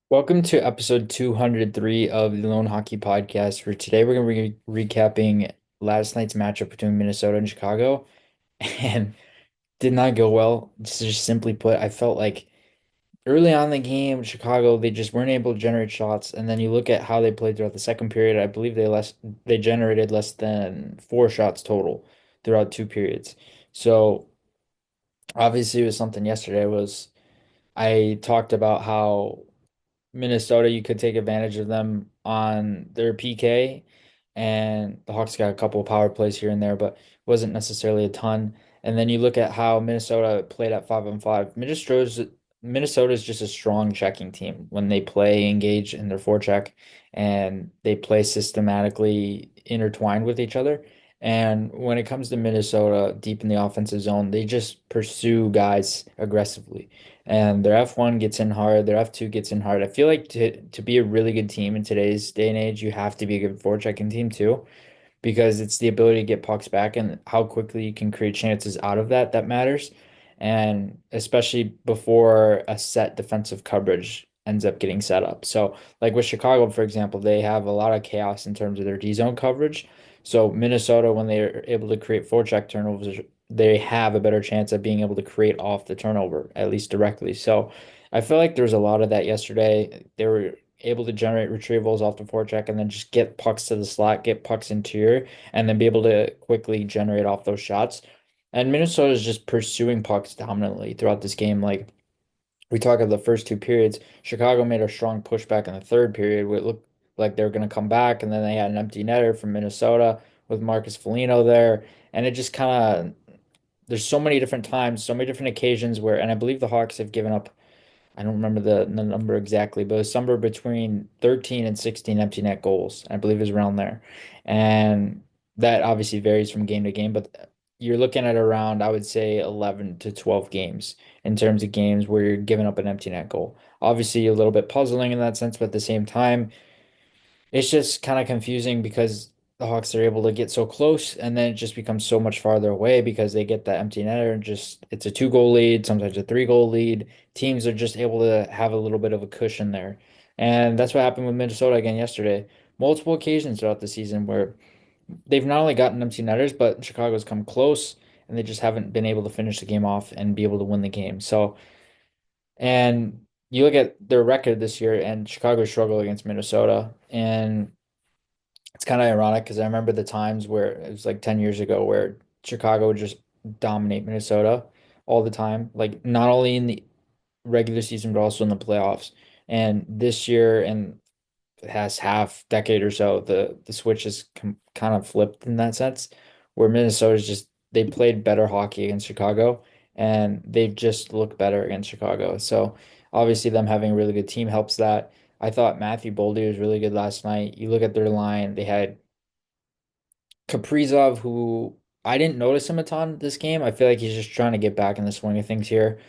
Welcome to episode 203 of the Lone Hockey Podcast. For today, we're going to be recapping last night's matchup between Minnesota and Chicago, and did not go well. Just simply put, I felt like early on in the game, Chicago, they just weren't able to generate shots. And then you look at how they played throughout the second period. I believe they generated less than four shots total throughout two periods. So obviously, it was something yesterday was I talked about how Minnesota, you could take advantage of them on their PK, and the Hawks got a couple of power plays here and there, but wasn't necessarily a ton. And then you look at how Minnesota played at 5-on-5. Minnesota's just a strong checking team when they play engage in their forecheck and they play systematically intertwined with each other. And when it comes to Minnesota deep in the offensive zone, they just pursue guys aggressively and their F1 gets in hard, their F2 gets in hard. I feel like to be a really good team in today's day and age, you have to be a good forechecking team too, because it's the ability to get pucks back and how quickly you can create chances out of that that matters. And especially before a set defensive coverage ends up getting set up. So, like with Chicago, for example, they have a lot of chaos in terms of their D zone coverage. So, Minnesota, when they're able to create forecheck turnovers, they have a better chance of being able to create off the turnover, at least directly. So, I feel like there was a lot of that yesterday. They were able to generate retrievals off the forecheck and then just get pucks to the slot, get pucks interior, and then be able to quickly generate off those shots. And Minnesota is just pursuing pucks dominantly throughout this game. Like we talk of the first two periods, Chicago made a strong pushback in the third period where it looked like they were going to come back, and then they had an empty netter from Minnesota with Marcus Foligno there. And it just kind of, there's so many different times, so many different occasions where, and I believe the Hawks have given up I don't remember the number exactly, but it was somewhere between 13 and 16 empty net goals. I believe it was around there. And that obviously varies from game to game, but you're looking at around, I would say, 11 to 12 games in terms of games where you're giving up an empty net goal. Obviously, a little bit puzzling in that sense, but at the same time, it's just kind of confusing because the Hawks are able to get so close and then it just becomes so much farther away because they get that empty netter and just it's a two-goal lead, sometimes a three-goal lead. Teams are just able to have a little bit of a cushion there. And that's what happened with Minnesota again yesterday. Multiple occasions throughout the season where they've not only gotten empty netters, but Chicago's come close and they just haven't been able to finish the game off and be able to win the game. So, and you look at their record this year and Chicago struggled against Minnesota and it's kind of ironic because I remember the times where it was like 10 years ago where Chicago would just dominate Minnesota all the time, like not only in the regular season but also in the playoffs. And this year and past half decade or so, the switch has kind of flipped in that sense, where Minnesota's just they played better hockey against Chicago and they've just looked better against Chicago. So obviously them having a really good team helps that. I thought Matthew Boldy was really good last night. You look at their line, they had Kaprizov, who I didn't notice him a ton this game. I feel like he's just trying to get back in the swing of things here.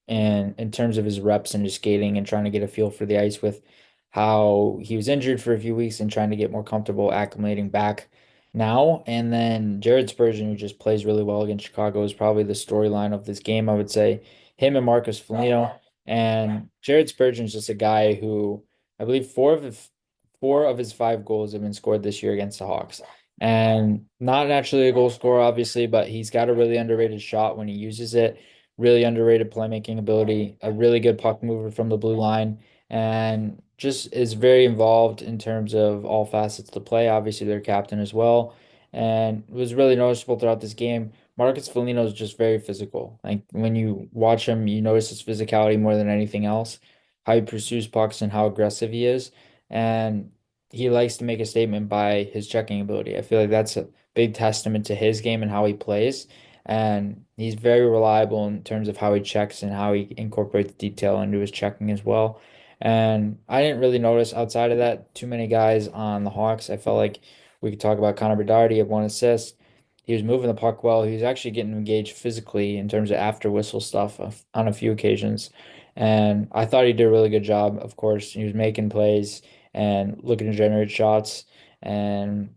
And in terms of his reps and his skating and trying to get a feel for the ice with how he was injured for a few weeks and trying to get more comfortable acclimating back now. And then Jared Spurgeon, who just plays really well against Chicago, is probably the storyline of this game, I would say. Him and Marcus Foligno. And Jared Spurgeon is just a guy who I believe four of his five goals have been scored this year against the Hawks. And not naturally a goal scorer, obviously, but he's got a really underrated shot when he uses it. Really underrated playmaking ability, a really good puck mover from the blue line, and just is very involved in terms of all facets of the play. Obviously, their captain as well. And it was really noticeable throughout this game. Marcus Foligno is just very physical. Like when you watch him, you notice his physicality more than anything else, how he pursues pucks and how aggressive he is. And he likes to make a statement by his checking ability. I feel like that's a big testament to his game and how he plays. And he's very reliable in terms of how he checks and how he incorporates detail into his checking as well. And I didn't really notice outside of that too many guys on the Hawks. I felt like we could talk about Connor Bedard. He had one assist. He was moving the puck well. He was actually getting engaged physically in terms of after whistle stuff on a few occasions. And I thought he did a really good job. Of course, he was making plays and looking to generate shots. And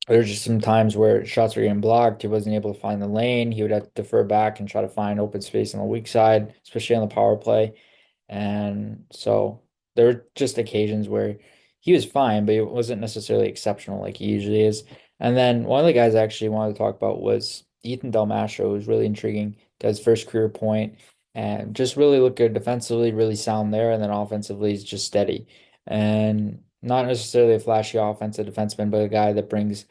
there's just some times where shots were getting blocked. He wasn't able to find the lane. He would have to defer back and try to find open space on the weak side, especially on the power play. And so there were just occasions where he was fine, but he wasn't necessarily exceptional like he usually is. And then one of the guys I actually wanted to talk about was Ethan Del Mastro, who's really intriguing. Got his first career point and just really looked good defensively, really sound there, and then offensively he's just steady. And not necessarily a flashy offensive defenseman, but a guy that brings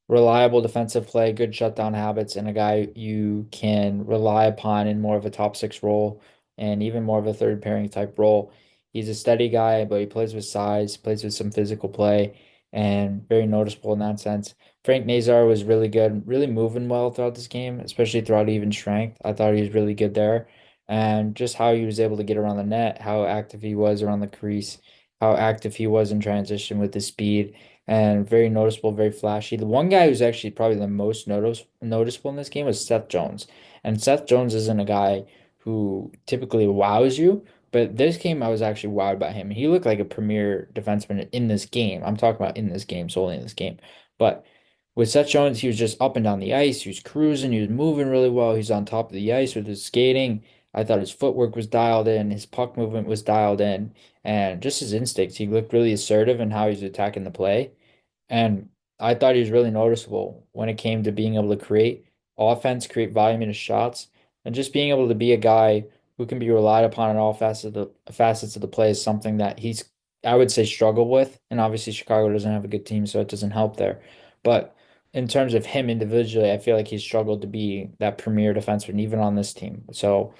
reliable defensive play, good shutdown habits, and a guy you can rely upon in more of a top six role and even more of a third pairing type role. He's a steady guy, but he plays with size, plays with some physical play, and very noticeable in that sense. Frank Nazar was really good, really moving well throughout this game, especially throughout even strength. I thought he was really good there. And just how he was able to get around the net, how active he was around the crease, how active he was in transition with his speed and very noticeable, very flashy. The one guy who's actually probably the most noticeable in this game was Seth Jones. And Seth Jones isn't a guy who typically wows you, but this game I was actually wowed by him. He looked like a premier defenseman in this game. I'm talking about in this game, solely in this game. But with Seth Jones, he was just up and down the ice. He was cruising. He was moving really well. He's on top of the ice with his skating. I thought his footwork was dialed in. His puck movement was dialed in. And just his instincts. He looked really assertive in how he's attacking the play. And I thought he was really noticeable when it came to being able to create offense, create volume in his shots, and just being able to be a guy who can be relied upon in all facets of the play is something that he's, I would say, struggled with. And obviously, Chicago doesn't have a good team, so it doesn't help there. But in terms of him individually, I feel like he's struggled to be that premier defenseman, even on this team. So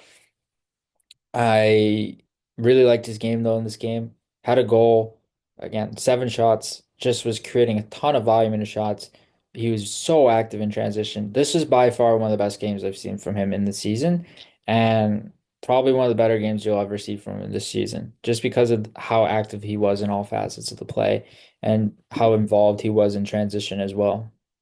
I really liked his game though in this game. Had a goal, again, 7 shots, just was creating a ton of volume in his shots. He was so active in transition. This is by far one of the best games I've seen from him in the season, and probably one of the better games you'll ever see from him this season, just because of how active he was in all facets of the play and how involved he was in transition as well.